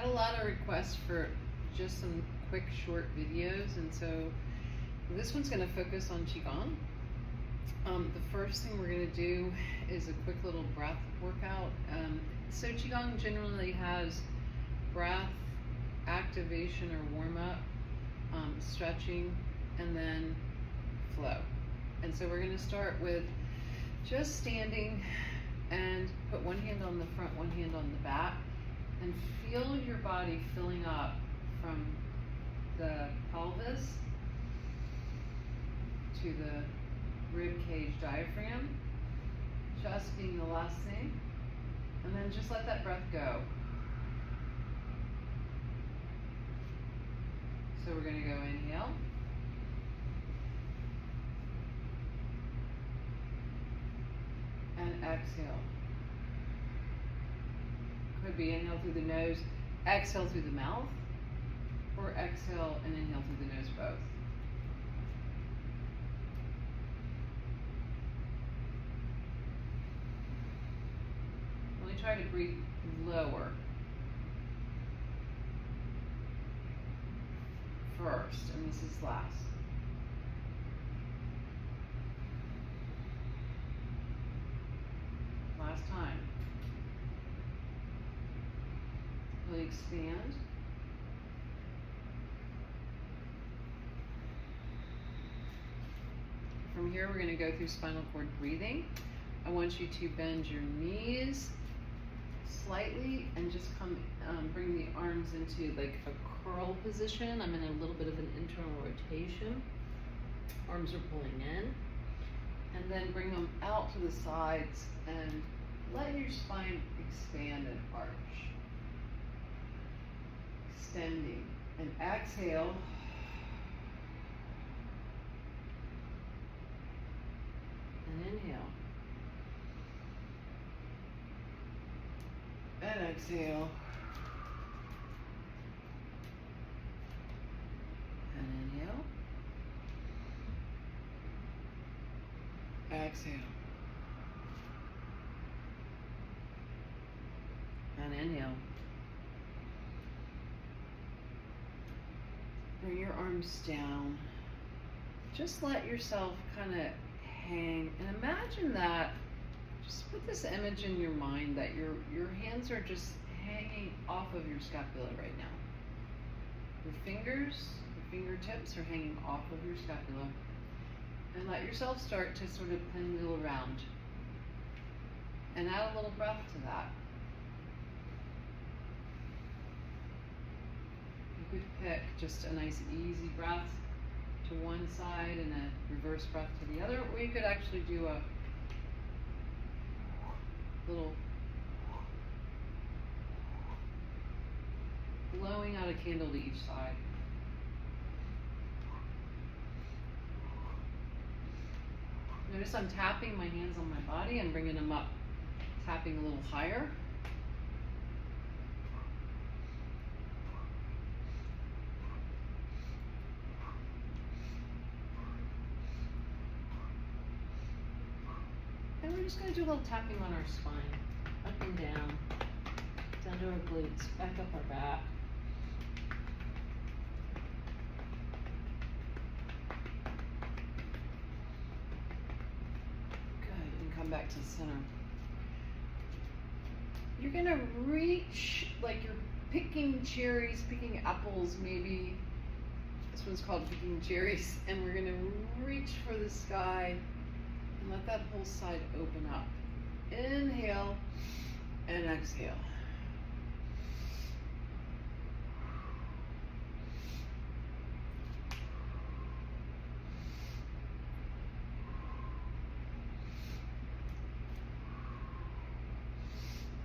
had a lot of requests for just some quick short videos, and so this one's going to focus on Qi Gong. The first thing we're going to do is a quick little breath workout. So Qi Gong generally has breath, activation or warm up, stretching, and then flow. And so we're going to start with just standing and put one hand on the front, one hand on the back, and feel your body filling up from the pelvis to the rib cage diaphragm, just being the last thing, and then just let that breath go. So we're going to go inhale, and exhale. Could be inhale through the nose, exhale through the mouth, or exhale and inhale through the nose both. Really try to breathe lower first, and this is last. Last time. Really expand. From here, we're going to go through spinal cord breathing. I want you to bend your knees slightly and just bring the arms into like a curl position. I'm in a little bit of an internal rotation. Arms are pulling in. And then bring them out to the sides and let your spine expand and arch. Extending. And exhale. And inhale. And exhale. And inhale. Exhale. And inhale. Bring your arms down. Just let yourself kind of hang, and imagine that, just put this image in your mind that your hands are just hanging off of your scapula right now. Your fingers, your fingertips are hanging off of your scapula. And let yourself start to sort of pinwheel around. And add a little breath to that. You could pick just a nice easy breath to one side and a reverse breath to the other, or you could actually do a little blowing out a candle to each side. Notice I'm tapping my hands on my body and bringing them up, tapping a little higher. And we're just going to do a little tapping on our spine, up and down to our glutes, back up our back. Good, and come back to the center. You're going to reach like you're picking cherries, picking apples maybe. This one's called picking cherries. And we're going to reach for the sky. And let that whole side open up. Inhale and exhale.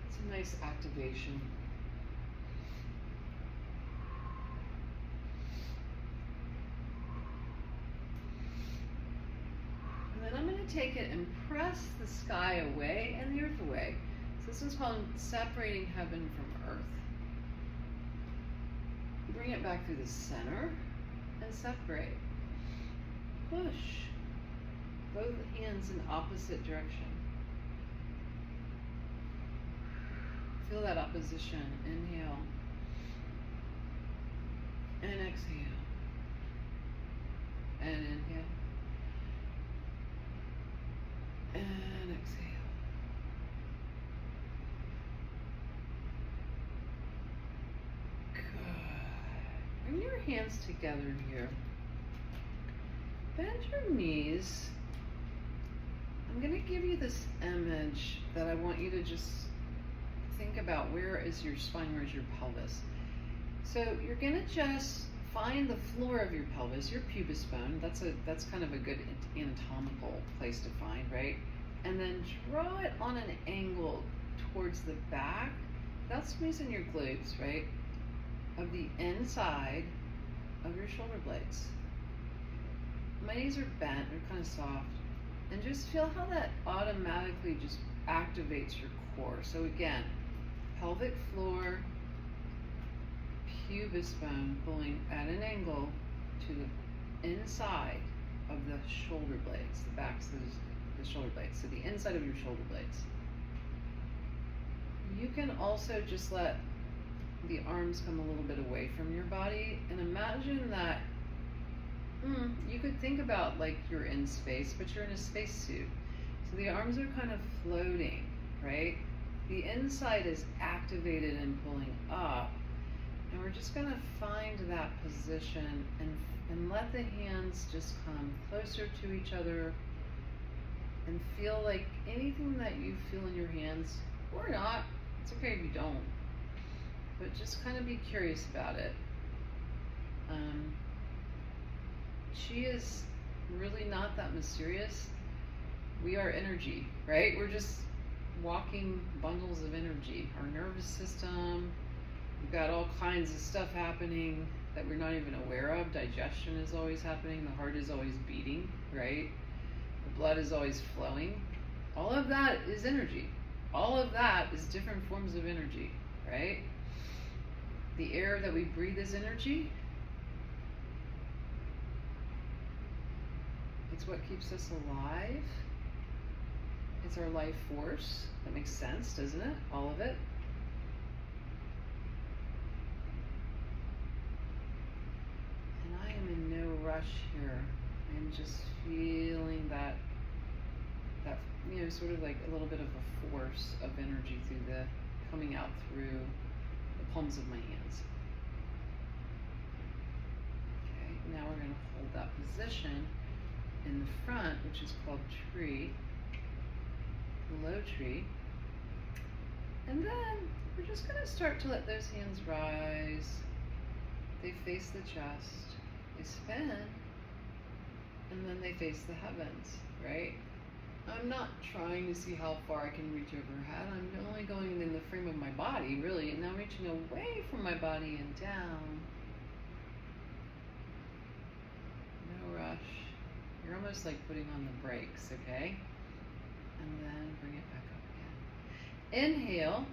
It's a nice activation. Take it and press the sky away and the earth away. So this is called separating heaven from earth. Bring it back through the center and separate. Push both hands in opposite direction. Feel that opposition. Inhale And exhale. And inhale. And exhale. Good. Bring your hands together here. Bend your knees. I'm going to give you this image that I want you to just think about. Where is your spine? Where is your pelvis? So you're going to just find the floor of your pelvis, your pubis bone. That's kind of a good anatomical place to find, right? And then draw it on an angle towards the back. That's squeezing your glutes, right? Of the inside of your shoulder blades. My knees are bent, they're kind of soft. And just feel how that automatically just activates your core. So again, pelvic floor, pubis bone pulling at an angle to the inside of the shoulder blades, the backs of the shoulder blades, so the inside of your shoulder blades. You can also just let the arms come a little bit away from your body and imagine that you could think about like you're in space, but you're in a spacesuit. So the arms are kind of floating, right? The inside is activated and pulling up. And we're just going to find that position and let the hands just come closer to each other and feel like anything that you feel in your hands, or not, it's okay if you don't, but just kind of be curious about it. Qi is really not that mysterious. We are energy, right? We're just walking bundles of energy. Our nervous system, we've got all kinds of stuff happening that we're not even aware of. Digestion is always happening. The heart is always beating, right? The blood is always flowing. All of that is energy. All of that is different forms of energy, right? The air that we breathe is energy. It's what keeps us alive. It's our life force. That makes sense, doesn't it? All of it. And I am in no rush here. I'm just feeling that sort of like a little bit of a force of energy coming out through the palms of my hands. Okay, now we're going to hold that position in the front, which is called tree, low tree. And then we're just going to start to let those hands rise. They face the chest, they spin, and then they face the heavens, right? I'm not trying to see how far I can reach overhead. I'm only going in the frame of my body, really, and now reaching away from my body and down. No rush. You're almost like putting on the brakes, okay? And then bring it back up again. Inhale.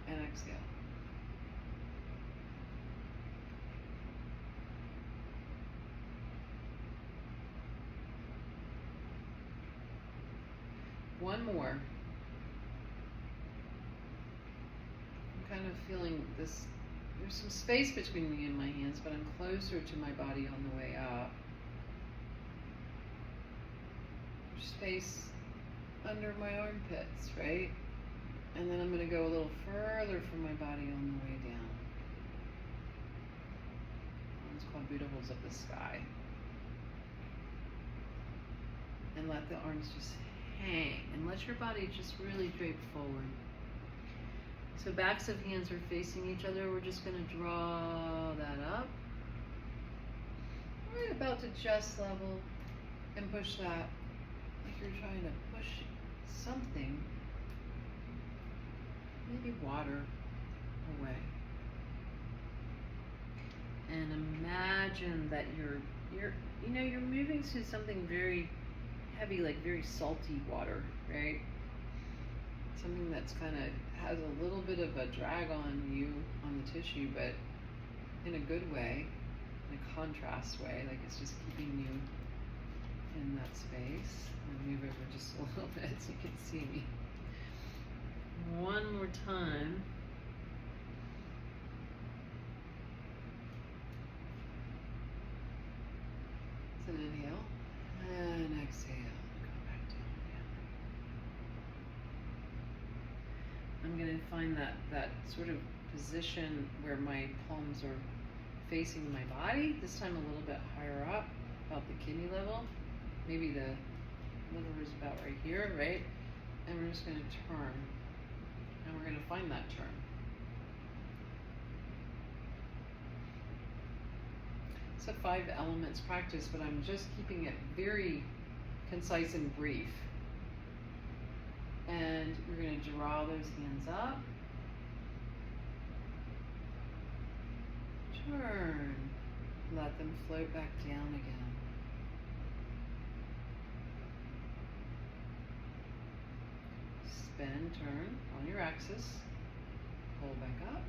And exhale. One more. I'm kind of feeling this, there's some space between me and my hands, but I'm closer to my body on the way up. There's space under my armpits, right? And then I'm going to go a little further from my body on the way down. It's called Buddha holds up the sky. And let the arms just hang. And let your body just really drape forward. So backs of hands are facing each other. We're just going to draw that up. Right about to chest level. And push that like you're trying to push something, maybe water, away. And imagine that you're moving through something very heavy, like very salty water, right? Something that's kind of has a little bit of a drag on you, on the tissue, but in a good way, in a contrast way, like it's just keeping you in that space. I'll move over just a little bit so you can see me. One more time. It's an inhale and exhale. Go back down again. I'm going to find that sort of position where my palms are facing my body. This time a little bit higher up, about the kidney level. Maybe the liver is about right here, right? And we're just going to turn. And we're going to find that turn. It's a 5 elements practice, but I'm just keeping it very concise and brief. And we're going to draw those hands up. Turn. Let them float back down again. Spin, turn on your axis. Pull back up.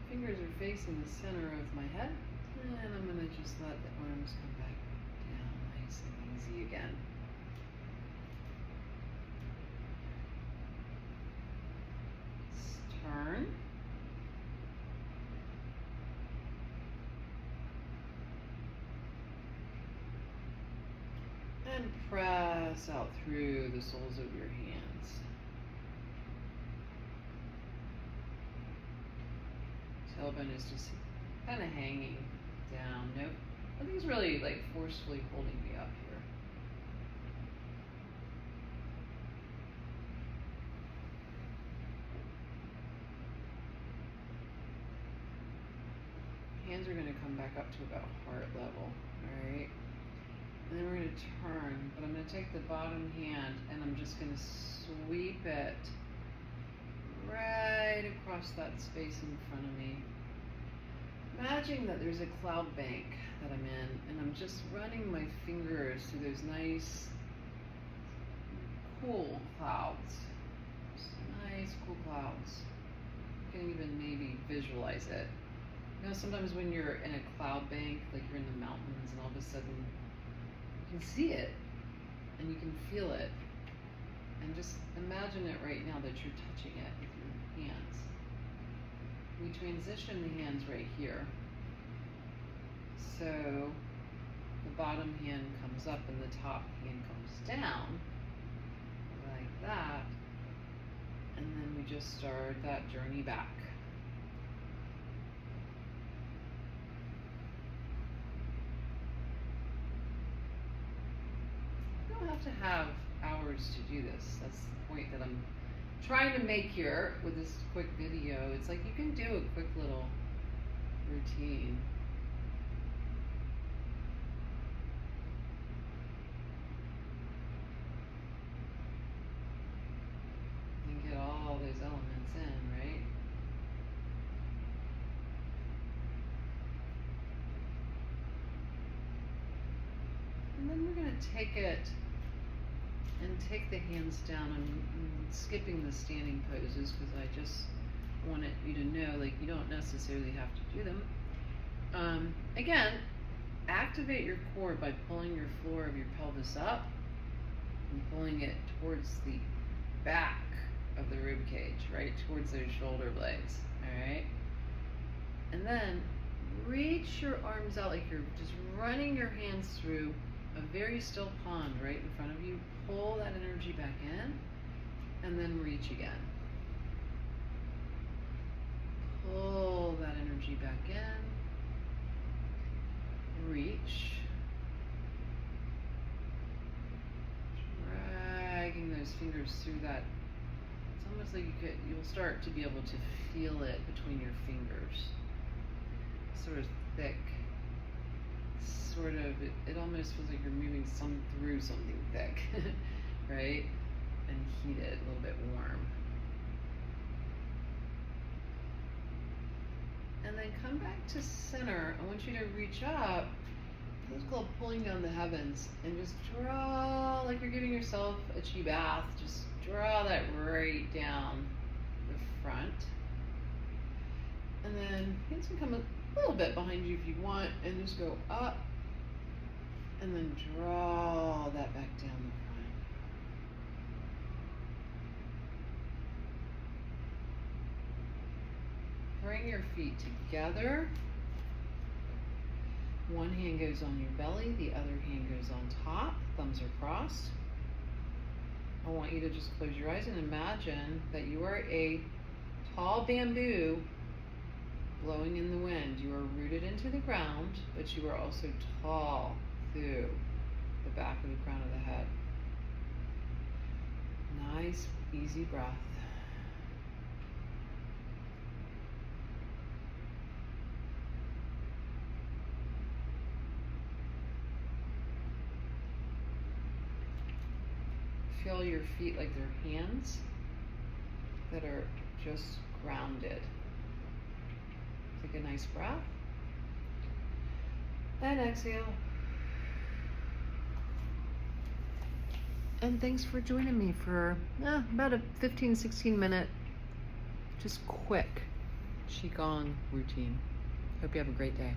Fingers are facing the center of my head, and I'm going to just let the arms come back down nice and easy again. Turn. And press out through the soles of your hands. Tailbone is just kind of hanging down. Nothing's really like forcefully holding me up here. Hands are going to come back up to about heart level, all right? And then we're going to turn, but I'm going to take the bottom hand and I'm just going to sweep it right across that space in front of me. Imagine that there's a cloud bank that I'm in, and I'm just running my fingers through those nice, cool clouds. Just nice, cool clouds. You can even maybe visualize it. You know, sometimes when you're in a cloud bank, like you're in the mountains, and all of a sudden you can see it, and you can feel it. And just imagine it right now that you're touching it with your hands. We transition the hands right here. So the bottom hand comes up and the top hand comes down, like that. And then we just start that journey back. You don't have to have hours to do this. That's the point that I'm trying to make here with this quick video. It's like you can do a quick little routine. And get all those elements in, right? And then we're going to take it and take the hands down. I'm skipping the standing poses because I just wanted you to know, like, you don't necessarily have to do them. Again, activate your core by pulling your floor of your pelvis up and pulling it towards the back of the rib cage, right, towards those shoulder blades, all right? And then reach your arms out like you're just running your hands through a very still pond right in front of you. Pull that energy back in and then reach again. Pull that energy back in. Reach. Dragging those fingers through that. It's almost like you'll start to be able to feel it between your fingers. Sort of thick. Sort of, it almost feels like you're moving through something thick, right? And heated, a little bit warm. And then come back to center. I want you to reach up. It's called pulling down the heavens, and just draw like you're giving yourself a Qi bath. Just draw that right down the front. And then hands can come little bit behind you if you want, and just go up and then draw that back down the front. Bring your feet together. One hand goes on your belly, the other hand goes on top, thumbs are crossed. I want you to just close your eyes and imagine that you are a tall bamboo blowing in the wind. You are rooted into the ground, but you are also tall through the back of the crown of the head. Nice, easy breath. Feel your feet like they're hands that are just grounded. Take a nice breath. And exhale. And thanks for joining me for about a 15-16 minute, just quick Qi Gong routine. Hope you have a great day.